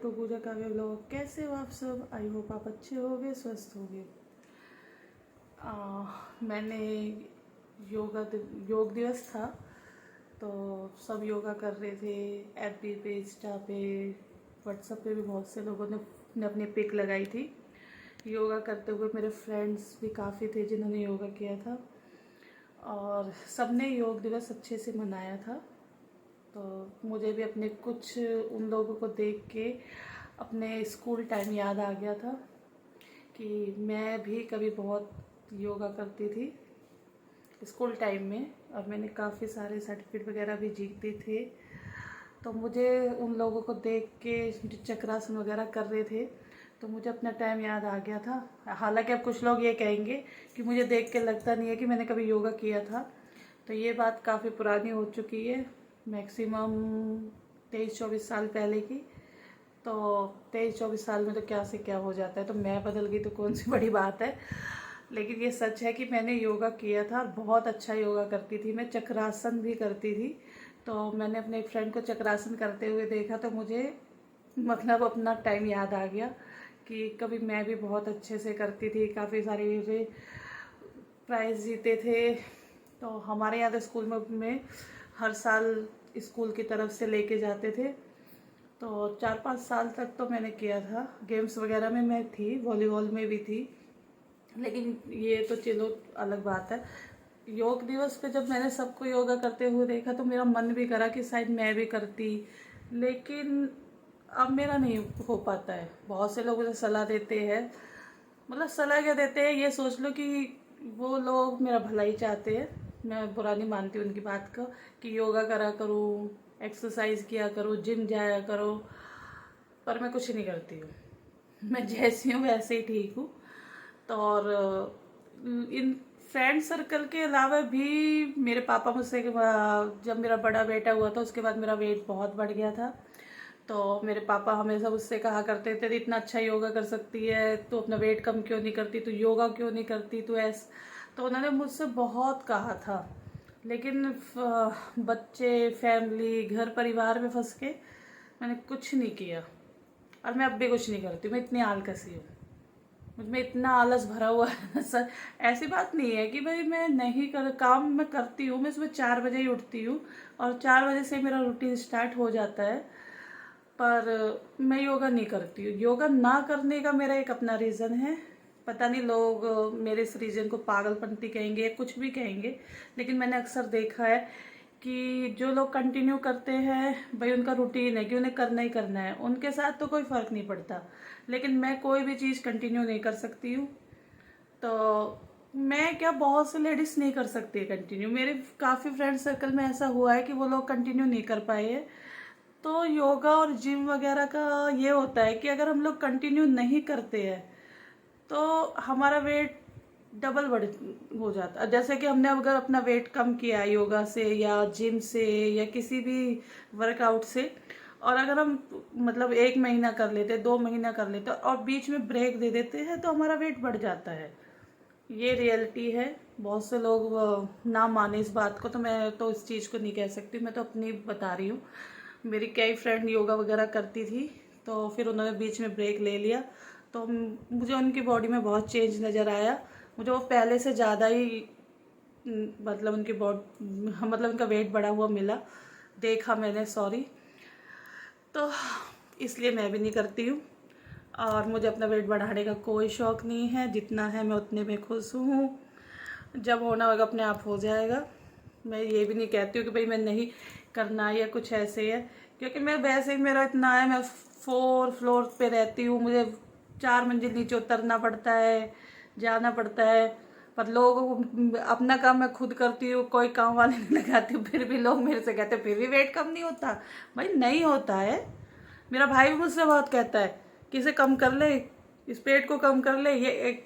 To पूजा काव्य vlog. कैसे हो आप सब? आई होप आप अच्छे होगे, स्वस्थ होगे। मैंने योग दिवस था तो सब योगा कर रहे थे। एफबी पे, इंस्टा पे, व्हाट्सएप पे भी बहुत से लोगों ने अपनी पिक लगाई थी योगा करते हुए। मेरे फ्रेंड्स भी काफ़ी थे जिन्होंने योगा किया था और सबने योग दिवस अच्छे से मनाया था। तो मुझे भी अपने कुछ उन लोगों को देख के अपने स्कूल टाइम याद आ गया था कि मैं भी कभी बहुत योगा करती थी स्कूल टाइम में, और मैंने काफ़ी सारे सर्टिफिकेट वगैरह भी जीते थे। तो मुझे उन लोगों को देख के जो चक्रासन वगैरह कर रहे थे तो मुझे अपना टाइम याद आ गया था। हालांकि अब कुछ लोग ये कहेंगे कि मुझे देख के लगता नहीं है कि मैंने कभी योगा किया था, तो ये बात काफ़ी पुरानी हो चुकी है, मैक्सिमम 23-24 साल पहले की। तो 23-24 साल में तो क्या से क्या हो जाता है, तो मैं बदल गई तो कौन सी बड़ी बात है। लेकिन ये सच है कि मैंने योगा किया था और बहुत अच्छा योगा करती थी। मैं चक्रासन भी करती थी। तो मैंने अपने एक फ्रेंड को चक्रासन करते हुए देखा तो मुझे मतलब अपना टाइम याद आ गया कि कभी मैं भी बहुत अच्छे से करती थी, काफ़ी सारे प्राइज़ जीते थे। तो हमारे यहाँ तो स्कूल में हर साल स्कूल की तरफ से लेके जाते थे। तो 4-5 साल तक तो मैंने किया था। गेम्स वगैरह में मैं थी, वॉलीबॉल में भी थी, लेकिन ये तो चलो अलग बात है। योग दिवस पे जब मैंने सबको योगा करते हुए देखा तो मेरा मन भी करा कि शायद मैं भी करती, लेकिन अब मेरा नहीं हो पाता है। बहुत से लोग मुझे सलाह देते हैं, मतलब सलाह क्या देते हैं, ये सोच लो कि वो लोग मेरा भला ही चाहते हैं। मैं बुरा नहीं मानती उनकी बात को कि योगा करा करूँ, एक्सरसाइज किया करो, जिम जाया करो, पर मैं कुछ नहीं करती हूँ। मैं जैसी हूँ वैसे ही ठीक हूँ। तो और इन फ्रेंड सर्कल के अलावा भी मेरे पापा मुझसे, जब मेरा बड़ा बेटा हुआ था उसके बाद मेरा वेट बहुत बढ़ गया था। तो मेरे पापा हमेशा मुझसे कहा करते थे, इतना अच्छा योगा कर सकती है तो अपना वेट कम क्यों नहीं करती, तो योगा क्यों नहीं करती, तो ऐसा। तो उन्होंने मुझसे बहुत कहा था, लेकिन बच्चे, फैमिली, घर परिवार में फंस के मैंने कुछ नहीं किया। और मैं अब भी कुछ नहीं करती, मैं इतनी आलसी हूँ, मुझमें इतना आलस भरा हुआ है सर। ऐसी बात नहीं है कि भाई मैं नहीं कर, काम मैं करती हूँ। मैं सुबह 4 बजे ही उठती हूँ और 4 बजे से मेरा रूटीन स्टार्ट हो जाता है, पर मैं योगा नहीं करती हूँ। योगा ना करने का मेरा एक अपना रीज़न है। पता नहीं लोग मेरे इस रीज़न को पागलपंती कहेंगे, कुछ भी कहेंगे, लेकिन मैंने अक्सर देखा है कि जो लोग कंटिन्यू करते हैं भाई उनका रूटीन है कि उन्हें करना ही करना है, उनके साथ तो कोई फ़र्क नहीं पड़ता। लेकिन मैं कोई भी चीज़ कंटिन्यू नहीं कर सकती हूँ। तो मैं क्या, बहुत से लेडीज़ नहीं कर सकती है कंटिन्यू। मेरे काफ़ी फ्रेंड सर्कल में ऐसा हुआ है कि वो लोग कंटिन्यू नहीं कर पाए हैं। तो योगा और जिम वगैरह का ये होता है कि अगर हम लोग कंटिन्यू नहीं करते हैं तो हमारा वेट डबल बढ़ हो जाता है। जैसे कि हमने अगर अपना वेट कम किया योगा से या जिम से या किसी भी वर्कआउट से, और अगर हम मतलब 1 महीना कर लेते, 2 महीना कर लेते और बीच में ब्रेक दे देते हैं तो हमारा वेट बढ़ जाता है। ये रियलिटी है। बहुत से लोग ना माने इस बात को, तो मैं तो इस चीज़ को नहीं कह सकती, मैं तो अपनी बता रही हूँ। मेरी कई फ्रेंड योगा वगैरह करती थी तो फिर उन्होंने बीच में ब्रेक ले लिया, तो मुझे उनकी बॉडी में बहुत चेंज नज़र आया। मुझे वो पहले से ज़्यादा ही मतलब उनकी मतलब उनका वेट बढ़ा हुआ मिला, देखा मैंने, सॉरी। तो इसलिए मैं भी नहीं करती हूँ और मुझे अपना वेट बढ़ाने का कोई शौक़ नहीं है। जितना है मैं उतने में खुश हूँ। जब होना होगा अपने आप हो जाएगा। मैं ये भी नहीं कहती हूँ कि भाई मैं नहीं करना या कुछ ऐसे है, क्योंकि मैं वैसे ही मेरा इतना है, मैं 4 फ्लोर पे रहती हूँ, मुझे 4 मंजिल नीचे उतरना पड़ता है, जाना पड़ता है। पर लोग, अपना काम मैं खुद करती हूँ, कोई काम वाले नहीं लगाती हूँ, फिर भी लोग मेरे से कहते हैं फिर भी वेट कम नहीं होता। भाई नहीं होता है। मेरा भाई भी मुझसे बहुत कहता है कि इसे कम कर ले, इस पेट को कम कर ले, ये एक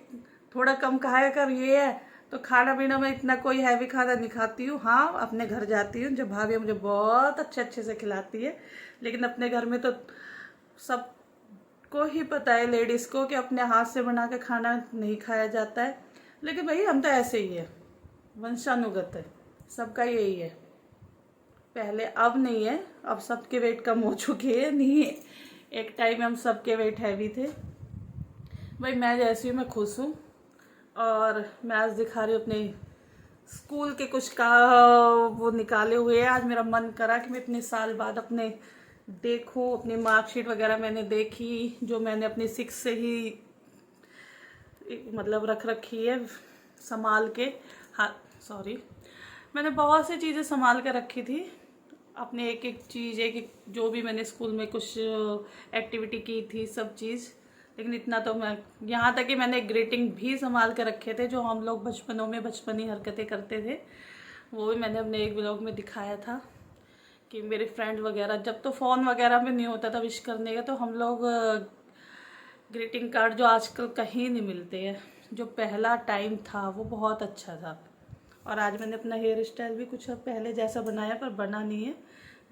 थोड़ा कम खाया कर, ये है। तो खाना पीना में इतना कोई हैवी खाना नहीं खाती हूँ। हाँ, अपने घर जाती हूँ जब भाभी मुझे बहुत अच्छे अच्छे से खिलाती है, लेकिन अपने घर में तो सबको ही पता है, लेडीज़ को, कि अपने हाथ से बना के खाना नहीं खाया जाता है। लेकिन भाई हम तो ऐसे ही है, वंशानुगत है, सबका यही है। पहले, अब नहीं है, अब सबके वेट कम हो चुके हैं, नहीं है एक टाइम हम सबके वेट हैवी थे। भाई मैं जैसी हूँ मैं खुश हूँ, और मैं आज दिखा रही हूँ अपने स्कूल के कुछ का वो निकाले हुए हैं। आज मेरा मन करा कि मैं इतने साल बाद अपने देखूं, अपनी मार्कशीट वगैरह मैंने देखी जो मैंने अपनी 6 से ही मतलब रख रखी है संभाल के। हाँ सॉरी, मैंने बहुत सी चीज़ें संभाल के रखी थी अपने, एक एक चीज़, एक एक जो भी मैंने स्कूल में कुछ एक्टिविटी की थी सब चीज़। लेकिन इतना तो मैं, यहाँ तक कि मैंने ग्रीटिंग भी संभाल के रखे थे जो हम लोग बचपनों में बचपनी हरकतें करते थे, वो भी मैंने अपने एक ब्लॉग में दिखाया था कि मेरे फ्रेंड वगैरह, जब तो फ़ोन वगैरह में नहीं होता था विश करने का, तो हम लोग ग्रीटिंग कार्ड जो आजकल कहीं नहीं मिलते हैं, जो पहला टाइम था वो बहुत अच्छा था। और आज मैंने अपना हेयर स्टाइल भी कुछ पहले जैसा बनाया, पर बना नहीं है।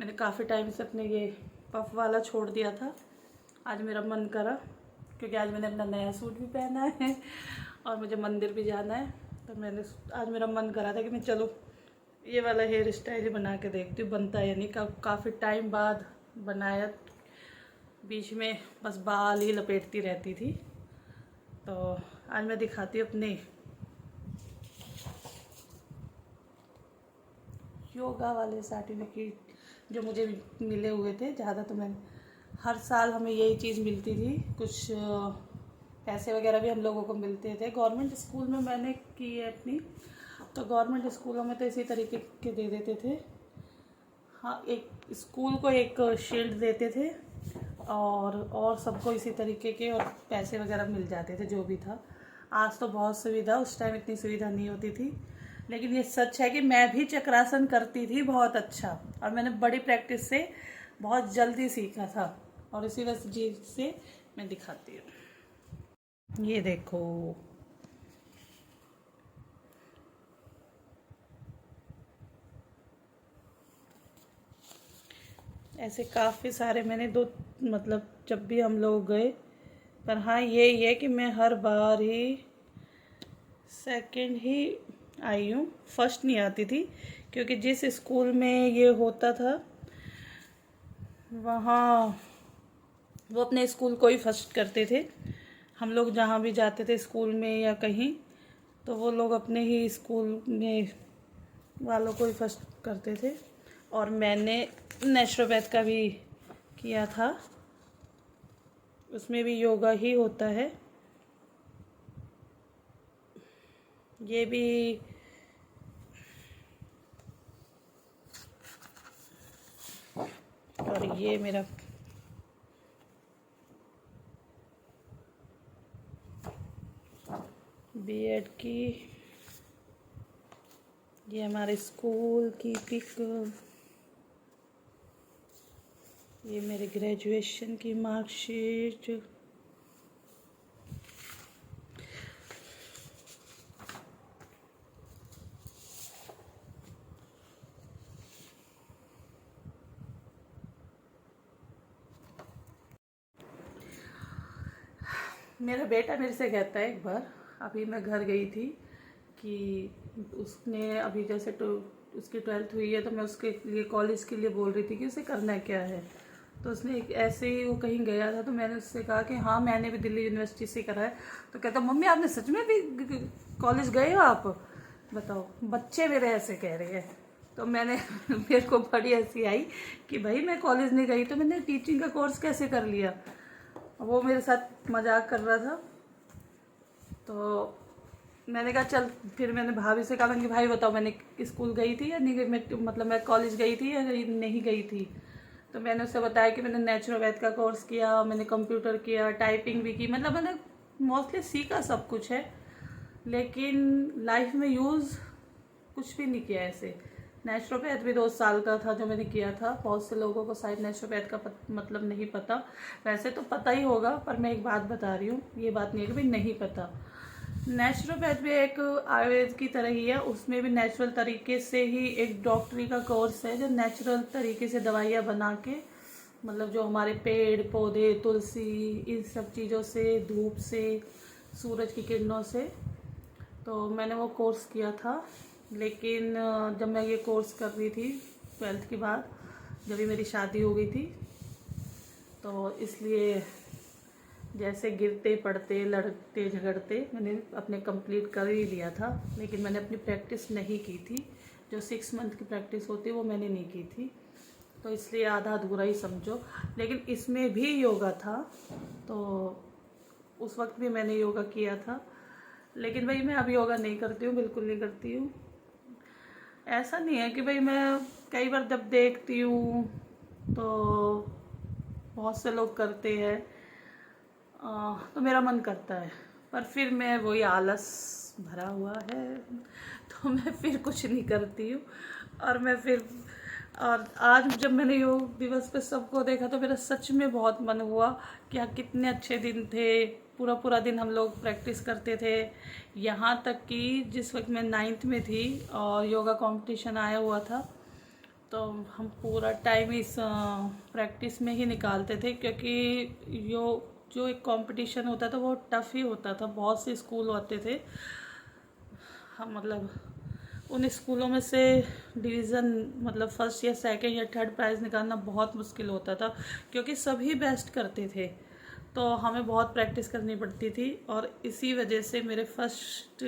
मैंने काफ़ी टाइम से अपने ये पफ वाला छोड़ दिया था। आज मेरा मन करा, क्योंकि आज मैंने अपना नया सूट भी पहना है और मुझे मंदिर भी जाना है, तो मैंने आज मेरा मन करा था कि मैं चलो ये वाला हेयर स्टाइल ही बना के देखती हूँ बनता है, यानी काफ़ी टाइम बाद बनाया। बीच में बस बाल ही लपेटती रहती थी, तो आज मैं दिखाती हूँ अपने योगा वाले सर्टिफिकेट जो मुझे मिले हुए थे। ज़्यादा तो मैं हर साल हमें यही चीज़ मिलती थी, कुछ पैसे वगैरह भी हम लोगों को मिलते थे। गवर्नमेंट स्कूल में मैंने की है अपनी, तो गवर्नमेंट स्कूलों में तो इसी तरीके के दे देते थे। हाँ, एक स्कूल को एक शील्ड देते थे और सबको इसी तरीके के और पैसे वगैरह मिल जाते थे जो भी था। आज तो बहुत सुविधा, उस टाइम इतनी सुविधा नहीं होती थी। लेकिन ये सच है कि मैं भी चक्रासन करती थी बहुत अच्छा, और मैंने बड़ी प्रैक्टिस से बहुत जल्दी सीखा था, और इसी वजह से मैं दिखाती हूँ। ये देखो, ऐसे काफ़ी सारे मैंने दो, मतलब जब भी हम लोग गए। पर हाँ ये है कि मैं हर बार ही सेकंड ही आई हूँ, फर्स्ट नहीं आती थी, क्योंकि जिस स्कूल में ये होता था वहाँ वो अपने स्कूल को ही फर्स्ट करते थे। हम लोग जहाँ भी जाते थे स्कूल में या कहीं, तो वो लोग अपने ही स्कूल में वालों को ही फर्स्ट करते थे। और मैंने नेचुरोपैथ का भी किया था, उसमें भी योगा ही होता है। ये भी और ये मेरा बीएड की, ये हमारे स्कूल की पिक, ये मेरे ग्रेजुएशन की मार्कशीट, मेरा बेटा मेरे से कहता है, एक बार अभी मैं घर गई थी कि उसने अभी जैसे उसकी 12th हुई है, तो मैं उसके लिए कॉलेज के लिए बोल रही थी कि उसे करना क्या है। तो उसने एक ऐसे ही वो कहीं गया था, तो मैंने उससे कहा कि हाँ मैंने भी दिल्ली यूनिवर्सिटी से करा है। तो कहता मम्मी आपने सच में भी कॉलेज गए हो आप? बताओ, बच्चे मेरे ऐसे कह रहे हैं। तो मैंने मेरे को बड़ी हंसी आई कि भाई मैं कॉलेज नहीं गई तो मैंने टीचिंग का कोर्स कैसे कर लिया। वो मेरे साथ मजाक कर रहा था, तो मैंने कहा चल, फिर मैंने भाभी से कहा, मैंने भाई बताओ मैंने स्कूल गई थी या नहीं गई, मतलब मैं कॉलेज गई थी या नहीं गई थी। तो मैंने उससे बताया कि मैंने नेचुरोपैथ का कोर्स किया, मैंने कंप्यूटर किया, टाइपिंग भी की, मतलब मैंने मोस्टली सीखा सब कुछ है, लेकिन लाइफ में यूज़ कुछ भी नहीं किया ऐसे। नेचुरोपैथ भी 2 साल का था जो मैंने किया था। बहुत से लोगों को शायद नेचुरोपैथ का मतलब नहीं पता, वैसे तो पता ही होगा, पर मैं एक बात बता रही हूँ, ये बात नहीं है कि भाई नहीं पता। नेचुरोपैथ भी एक आयुर्वेद की तरह ही है, उसमें भी नेचुरल तरीके से ही एक डॉक्टरी का कोर्स है जो नेचुरल तरीके से दवाइयाँ बना के, मतलब जो हमारे पेड़ पौधे, तुलसी, इन सब चीज़ों से, धूप से, सूरज की किरणों से, तो मैंने वो कोर्स किया था। लेकिन जब मैं ये कोर्स कर रही थी 12th के बाद, जब भी मेरी शादी हो गई थी, तो इसलिए जैसे गिरते पड़ते लड़ते झगड़ते मैंने अपने कंप्लीट कर ही लिया था, लेकिन मैंने अपनी प्रैक्टिस नहीं की थी। जो 6 मंथ की प्रैक्टिस होती है वो मैंने नहीं की थी, तो इसलिए आधा अधूरा ही समझो। लेकिन इसमें भी योगा था, तो उस वक्त भी मैंने योगा किया था। लेकिन भाई मैं अब योगा नहीं करती हूँ, बिल्कुल नहीं करती हूँ। ऐसा नहीं है कि भाई मैं कई बार जब देखती हूँ तो बहुत से लोग करते हैं तो मेरा मन करता है, पर फिर मैं वही आलस भरा हुआ है तो मैं फिर कुछ नहीं करती हूँ। और आज जब मैंने योग दिवस पे सबको देखा तो मेरा सच में बहुत मन हुआ कि हाँ कितने अच्छे दिन थे। पूरा पूरा दिन हम लोग प्रैक्टिस करते थे, यहाँ तक कि जिस वक्त मैं 9th में थी और योगा कंपटीशन आया हुआ था तो हम पूरा टाइम इस प्रैक्टिस में ही निकालते थे, क्योंकि जो एक कंपटीशन होता था वो टफ़ ही होता था। बहुत से स्कूल होते थे, हम मतलब उन स्कूलों में से डिवीज़न मतलब फर्स्ट या सेकंड या थर्ड प्राइज़ निकालना बहुत मुश्किल होता था, क्योंकि सभी बेस्ट करते थे। तो हमें बहुत प्रैक्टिस करनी पड़ती थी, और इसी वजह से मेरे फर्स्ट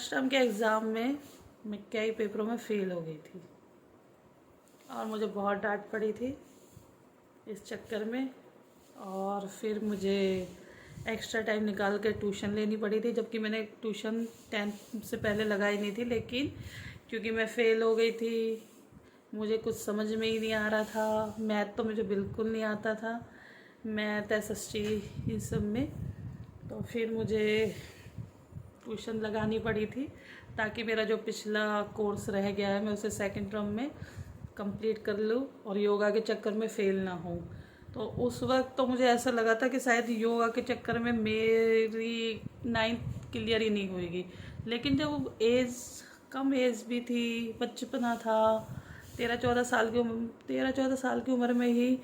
टर्म के एग्ज़ाम में मैं कई पेपरों में फ़ेल हो गई थी, और मुझे बहुत डांट पड़ी थी इस चक्कर में। और फिर मुझे एक्स्ट्रा टाइम निकाल कर ट्यूशन लेनी पड़ी थी, जबकि मैंने ट्यूशन 10th से पहले लगाई नहीं थी। लेकिन क्योंकि मैं फ़ेल हो गई थी, मुझे कुछ समझ में ही नहीं आ रहा था। मैथ तो मुझे बिल्कुल नहीं आता था, मैथ SST इन सब में। तो फिर मुझे ट्यूशन लगानी पड़ी थी ताकि मेरा जो पिछला कोर्स रह गया है मैं उसे सेकंड टर्म में कंप्लीट कर लूँ और योगा के चक्कर में फ़ेल ना हूँ। तो उस वक्त तो मुझे ऐसा लगा था कि शायद योगा के चक्कर में मेरी 9th क्लियर ही नहीं होएगी। लेकिन जब कम एज भी थी, बचपना था, 13-14 साल की उम्र में ही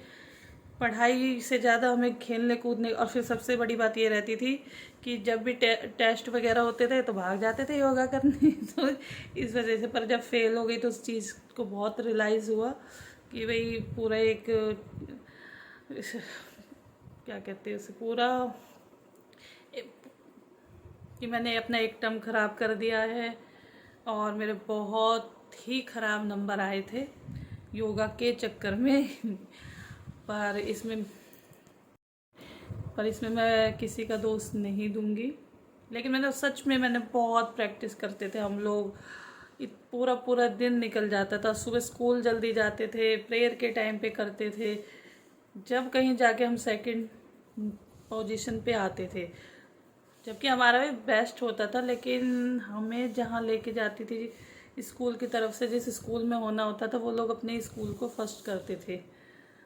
पढ़ाई से ज़्यादा हमें खेलने कूदने, और फिर सबसे बड़ी बात ये रहती थी कि जब भी टेस्ट वगैरह होते थे तो भाग जाते थे योगा करने तो इस वजह से। पर जब फेल हो गई तो उस चीज़ को बहुत रियलाइज़ हुआ कि भाई पूरा एक क्या कहते हैं उसे, पूरा कि मैंने अपना एक टर्म ख़राब कर दिया है, और मेरे बहुत ही ख़राब नंबर आए थे योगा के चक्कर में। पर इसमें मैं किसी का दोष नहीं दूंगी। लेकिन मैंने बहुत प्रैक्टिस करते थे हम लोग। पूरा पूरा दिन निकल जाता था, सुबह स्कूल जल्दी जाते थे, प्रेयर के टाइम पे करते थे, जब कहीं जाके हम सेकंड पोजीशन पे आते थे, जबकि हमारा भी बेस्ट होता था। लेकिन हमें जहाँ लेके जाती थी स्कूल की तरफ से, जिस स्कूल में होना होता था वो लोग अपने स्कूल को फर्स्ट करते थे।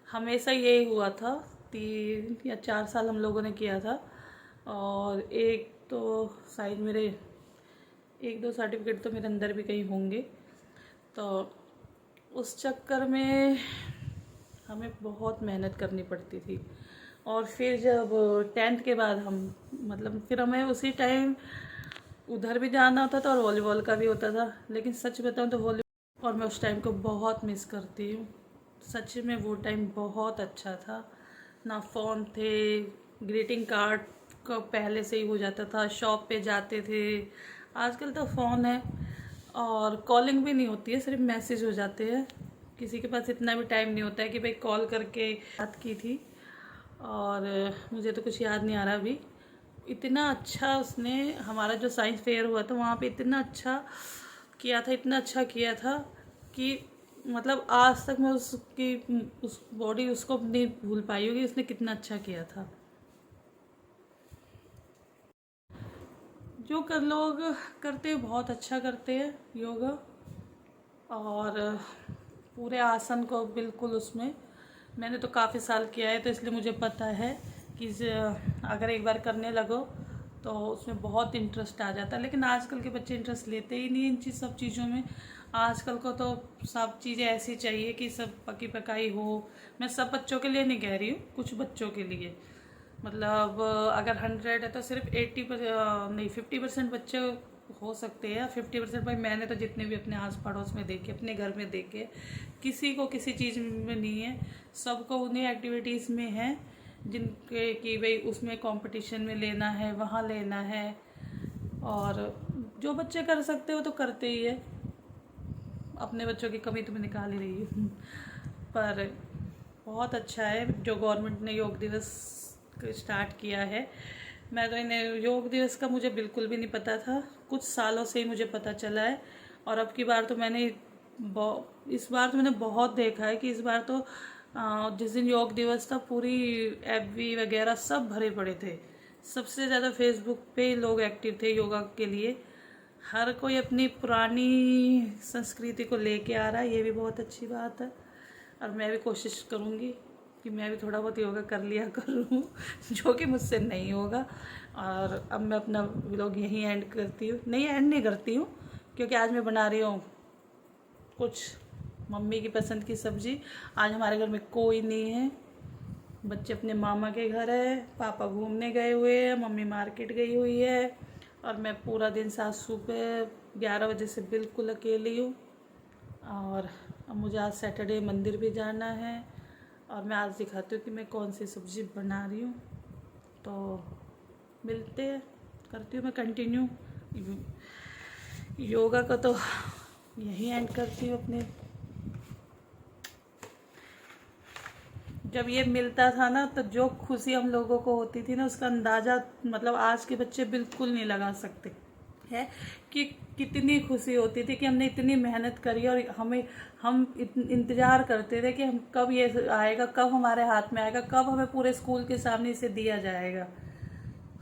हमेशा यही हुआ था। 3 या 4 साल हम लोगों ने किया था, और एक तो शायद मेरे 1-2 सर्टिफिकेट तो मेरे अंदर भी कहीं होंगे। तो उस चक्कर में हमें बहुत मेहनत करनी पड़ती थी। और फिर जब 10th के बाद फिर हमें उसी टाइम उधर भी जाना होता था और वॉलीबॉल का भी होता था। लेकिन सच बताऊं तो वॉलीबॉल, और मैं उस टाइम को बहुत मिस करती हूँ। सच में वो टाइम बहुत अच्छा था। ना फ़ोन थे, ग्रीटिंग कार्ड का पहले से ही हो जाता था, शॉप पे जाते थे। आजकल तो फ़ोन है और कॉलिंग भी नहीं होती है, सिर्फ मैसेज हो जाते हैं। किसी के पास इतना भी टाइम नहीं होता है कि भाई कॉल करके बात की थी। और मुझे तो कुछ याद नहीं आ रहा अभी। इतना अच्छा उसने हमारा जो साइंस फेयर हुआ था वहाँ पे इतना अच्छा किया था कि मतलब आज तक मैं उस बॉडी उसको नहीं भूल पाई होगी, उसने कितना अच्छा किया था। जो लोग करते हैं बहुत अच्छा करते हैं योगा, और पूरे आसन को बिल्कुल उसमें मैंने तो काफ़ी साल किया है, तो इसलिए मुझे पता है कि अगर एक बार करने लगो तो उसमें बहुत इंटरेस्ट आ जाता है। लेकिन आजकल के बच्चे इंटरेस्ट लेते ही नहीं इन सब चीज़ों में। आजकल को तो सब चीज़ें ऐसी चाहिए कि सब पकी पकाई हो। मैं सब बच्चों के लिए नहीं कह रही हूँ, कुछ बच्चों के लिए। मतलब अगर 100 है तो सिर्फ 50% बच्चे हो सकते हैं 50%। भाई मैंने तो जितने भी अपने आस पड़ोस में देखे, अपने घर में देखे, किसी को किसी चीज़ में नहीं है। सबको उन्हीं एक्टिविटीज़ में है जिनके कि भाई उसमें कंपटीशन में लेना है, वहाँ लेना है। और जो बच्चे कर सकते हो तो करते ही है। अपने बच्चों की कमी तो मैं निकाल ही रही हूँ। पर बहुत अच्छा है जो गवर्नमेंट ने योग दिवस स्टार्ट किया है। मैं तो इन्हें योग दिवस का मुझे बिल्कुल भी नहीं पता था, कुछ सालों से ही मुझे पता चला है। और अब की बार तो मैंने इस बार तो मैंने बहुत देखा है कि इस बार तो जिस दिन योग दिवस था पूरी एफबी वगैरह सब भरे पड़े थे। सबसे ज़्यादा फेसबुक पे लोग एक्टिव थे योगा के लिए। हर कोई अपनी पुरानी संस्कृति को लेके आ रहा है, ये भी बहुत अच्छी बात है। और मैं भी कोशिश करूँगी कि मैं भी थोड़ा बहुत योगा कर लिया करूँ जो कि मुझसे नहीं होगा। और अब मैं अपना व्लॉग यहीं एंड करती हूँ, नहीं एंड नहीं करती हूँ, क्योंकि आज मैं बना रही हूँ कुछ मम्मी की पसंद की सब्ज़ी। आज हमारे घर में कोई नहीं है, बच्चे अपने मामा के घर है, पापा घूमने गए हुए हैं, मम्मी मार्केट गई हुई है, और मैं पूरा दिन सासू पे 11 बजे से बिल्कुल अकेली हूँ। और अब मुझे आज सैटरडे मंदिर भी जाना है, और मैं आज दिखाती हूँ कि मैं कौन सी सब्ज़ी बना रही हूँ। तो मिलते हैं, करती हूँ मैं कंटिन्यू योगा का। तो यही एंड करती हूँ अपने। जब ये मिलता था ना तो जो खुशी हम लोगों को होती थी ना, उसका अंदाज़ा मतलब आज के बच्चे बिल्कुल नहीं लगा सकते है कि कितनी खुशी होती थी कि हमने इतनी मेहनत करी और हम इंतज़ार करते थे कि हम कब ये आएगा, कब हमारे हाथ में आएगा, कब हमें पूरे स्कूल के सामने इसे दिया जाएगा।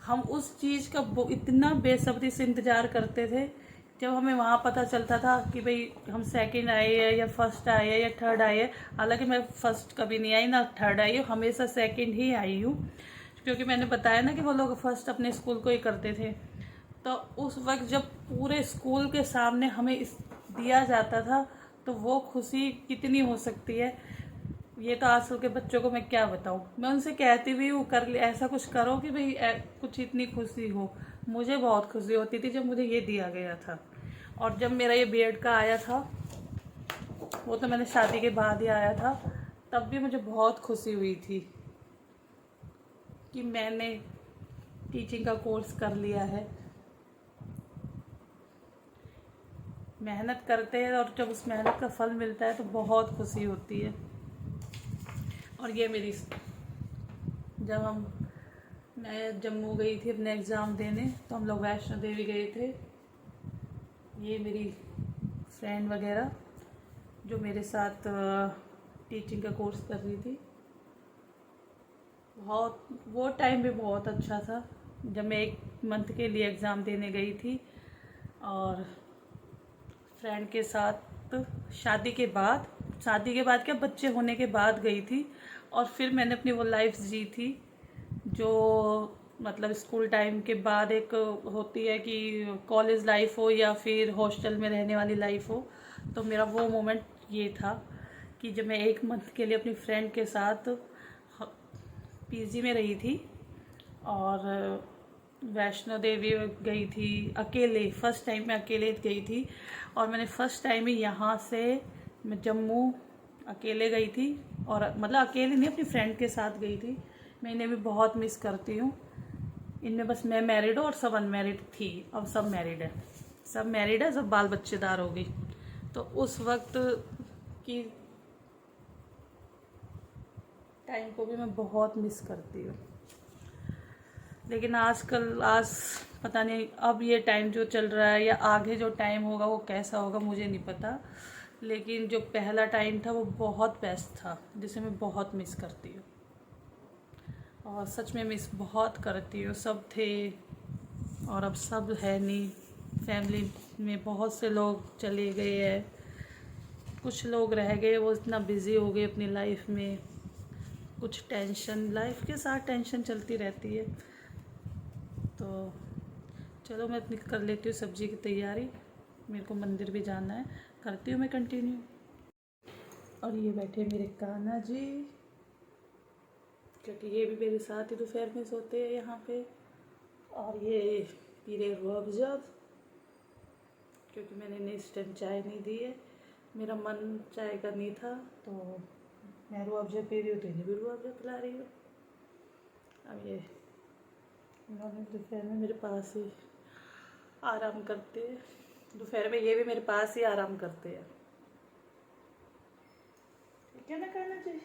हम उस चीज़ का इतना बेसब्री से इंतज़ार करते थे। जब हमें वहाँ पता चलता था कि भाई हम सेकंड आए हैं या फर्स्ट आए हैं या थर्ड आए हैं, हालांकि मैं फर्स्ट कभी नहीं आई ना थर्ड आई हूँ, हमेशा सेकंड ही आई हूँ, क्योंकि मैंने बताया ना कि वो लोग फर्स्ट अपने स्कूल को ही करते थे। तो उस वक्त जब पूरे स्कूल के सामने हमें दिया जाता था तो वो खुशी कितनी हो सकती है, ये तो आजकल के बच्चों को मैं क्या बताऊँ। मैं उनसे कहती भी हूँ कर ले ऐसा कुछ करो कि भाई कुछ इतनी खुशी हो। मुझे बहुत खुशी होती थी जब मुझे ये दिया गया था। और जब मेरा ये बीएड का आया था, वो तो मैंने शादी के बाद ही आया था, तब भी मुझे बहुत खुशी हुई थी कि मैंने टीचिंग का कोर्स कर लिया है। मेहनत करते हैं और जब उस मेहनत का फल मिलता है तो बहुत खुशी होती है। और ये मेरी जब मैं जम्मू गई थी अपने एग्ज़ाम देने, तो हम लोग वैष्णो देवी गए थे। ये मेरी फ्रेंड वगैरह जो मेरे साथ टीचिंग का कोर्स कर रही थी, बहुत वो टाइम भी बहुत अच्छा था जब मैं 1 मंथ के लिए एग्ज़ाम देने गई थी। और फ्रेंड के साथ शादी के बाद क्या बच्चे होने के बाद गई थी। और फिर मैंने अपनी वो लाइफ जी थी जो मतलब स्कूल टाइम के बाद एक होती है कि कॉलेज लाइफ हो या फिर हॉस्टल में रहने वाली लाइफ हो। तो मेरा वो मोमेंट ये था कि जब मैं 1 मंथ के लिए अपनी फ्रेंड के साथ पीजी में रही थी और वैष्णो देवी गई थी अकेले। फर्स्ट टाइम मैं अकेले गई थी, और मैंने फर्स्ट टाइम ही यहाँ से मैं जम्मू अकेले गई थी। और मतलब अकेले नहीं, अपनी फ्रेंड के साथ गई थी। मैं इन्हें भी बहुत मिस करती हूँ। इनमें बस मैं मैरिड हूँ और सब अनमैरिड थी, अब सब मैरिड है, सब बाल बच्चेदार हो गई। तो उस वक्त की टाइम को भी मैं बहुत मिस करती हूँ। लेकिन आज पता नहीं अब ये टाइम जो चल रहा है या आगे जो टाइम होगा वो कैसा होगा मुझे नहीं पता। लेकिन जो पहला टाइम था वो बहुत बेस्ट था, जिसे मैं बहुत मिस करती हूँ। और सच में मिस बहुत करती हूँ। सब थे और अब सब है नहीं। फैमिली में बहुत से लोग चले गए हैं, कुछ लोग रह गए, वो इतना बिज़ी हो गए अपनी लाइफ में। कुछ टेंशन, लाइफ के साथ टेंशन चलती रहती है। तो चलो मैं अपनी कर लेती हूँ सब्ज़ी की तैयारी, मेरे को मंदिर भी जाना है, करती हूँ मैं कंटिन्यू। और ये बैठे मेरे कान्हा जी, क्योंकि ये भी मेरे साथ ही दोपहर में सोते हैं यहाँ पे। और ये पी रहे रूह अफ़ज़ा। क्योंकि मैंने इन्हें इस टाइम चाय नहीं दी है। मेरा मन चाय का नहीं था, तो मैं रूह अफ़ज़ा पी रही हूँ तो इन्हें भी रूह अफ़ज़ा पिला रही हूँ। अब ये इन्होंने दोपहर में मेरे पास ही आराम करते हैं, दोपहर में ये भी मेरे पास ही आराम करते हैं। क्या ना करना चाहिए।